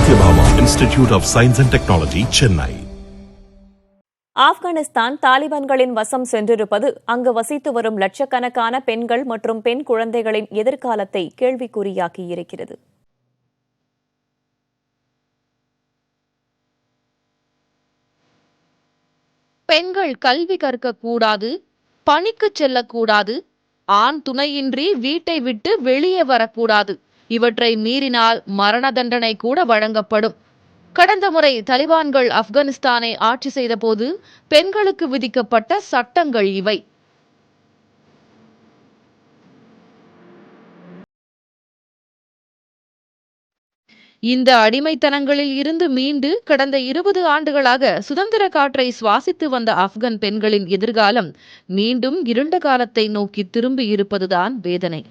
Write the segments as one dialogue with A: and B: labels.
A: Satyabhama Institute of Science and Technology, Chennai.
B: Afghanistan தாலிபான்களின் வசம் சென்றிருப்பது அங்கு வசித்து வரும் லட்சக்கணக்கான பெண்கள் மற்றும் பெண் குழந்தைகளின் எதிர்காலத்தை கேள்விக்குறியாக்கியிருக்கிறது.
C: பெண்கள் கல்வி கற்கக்கூடாது, பணிக்கு செல்லக்கூடாது, ஆண் துணையின்றி வீட்டை விட்டு வெளியே வரக்கூடாது. இவற்றை மீறினால் மரண தண்டனை கூட வழங்கப்படும். கடந்த முறை தலிபான்கள் ஆப்கானிஸ்தானை ஆட்சி செய்தபோது பெண்களுக்கு விதிக்கப்பட்ட சட்டங்கள் இவை. இந்த அடிமைத்தனங்களில் இருந்து மீண்டு கடந்த 20 ஆண்டுகளாக சுதந்திர காற்றை சுவாசித்து வந்த ஆப்கன் பெண்களின் எதிர்காலம் மீண்டும் இருண்ட காலத்தை நோக்கி திரும்பி இருப்பதுதான் வேதனை.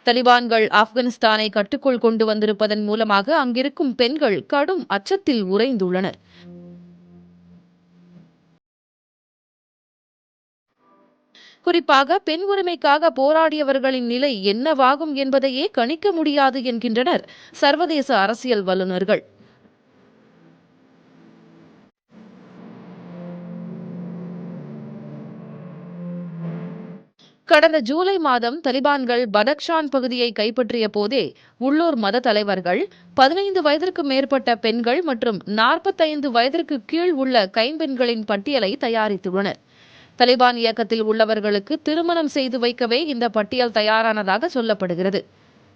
C: தலிபான்கள் ஆப்கானிஸ்தானை கட்டுக்குள் கொண்டு வந்திருப்பதன் மூலமாக அங்கிருக்கும் பெண்கள் கடும் அச்சத்தில் உறைந்துள்ளனர். குறிப்பாக பெண் உரிமைக்காக போராடியவர்களின் நிலை என்னவாகும் என்பதையே கணிக்க முடியாது என்கின்றனர் சர்வதேச அரசியல் வல்லுநர்கள். கடந்த ஜூலை மாதம் தலிபான்கள் பதக்ஷான் பகுதியை கைப்பற்றிய போதே உள்ளூர் மத தலைவர்கள் 15 வயதிற்கு மேற்பட்ட பெண்கள் மற்றும் 45 வயதிற்கு கீழ் உள்ள கைம்பெண்களின் பட்டியலை தயாரித்துள்ளனர். தலிபான் இயக்கத்தில் உள்ளவர்களுக்கு திருமணம் செய்து வைக்கவே இந்த பட்டியல் தயாரானதாக சொல்லப்படுகிறது.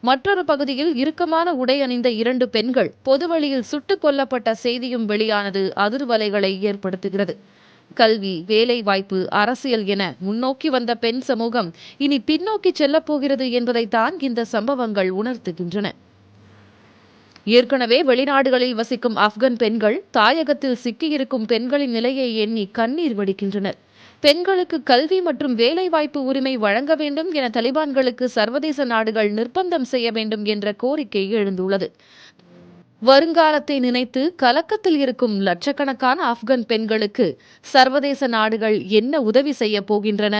C: மற்றொரு பகுதியில் இறுக்கமான உடை அணிந்த 2 பெண்கள் பொதுவழியில் சுட்டுக் கொல்லப்பட்ட செய்தியும் வெளியானது அதிர்வலைகளை ஏற்படுத்துகிறது. கல்வி, வேலை வாய்ப்பு, அரசியல் என முன்னோக்கி வந்த பெண் சமூகம் இனி பின்னோக்கி செல்லப் போகிறது என்பதைத்தான் இந்த சம்பவங்கள் உணர்த்துகின்றன. ஏற்கனவே வெளிநாடுகளில் வசிக்கும் ஆப்கன் பெண்கள் தாயகத்தில் சிக்கியிருக்கும் பெண்களின் நிலையை எண்ணி கண்ணீர் வடிக்கின்றனர். பெண்களுக்கு கல்வி மற்றும் வேலை வாய்ப்பு உரிமை வழங்க வேண்டும் என தலிபான்களுக்கு சர்வதேச நாடுகள் நிர்பந்தம் செய்ய வேண்டும் என்ற கோரிக்கை எழுந்துள்ளது. வருங்காலத்தை நினைத்து கலக்கத்தில் இருக்கும் லட்சக்கணக்கான ஆப்கன் பெண்களுக்கு சர்வதேச நாடுகள் என்ன உதவி செய்ய போகின்றன?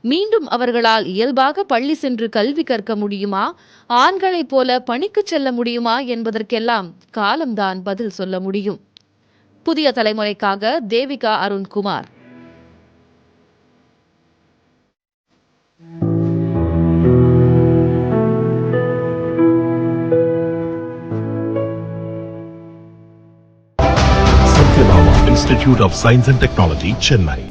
C: மீண்டும் அவர்களால் இயல்பாக பள்ளி சென்று கல்வி கற்க முடியுமா? ஆண்களைப் போல பணிக்கு செல்ல முடியுமா என்பதற்கெல்லாம் காலம்தான் பதில் சொல்ல முடியும். புதிய தலைமுறைக்காக Devika Arunkumar.
A: Satyabhama Institute of Science and Technology, Chennai.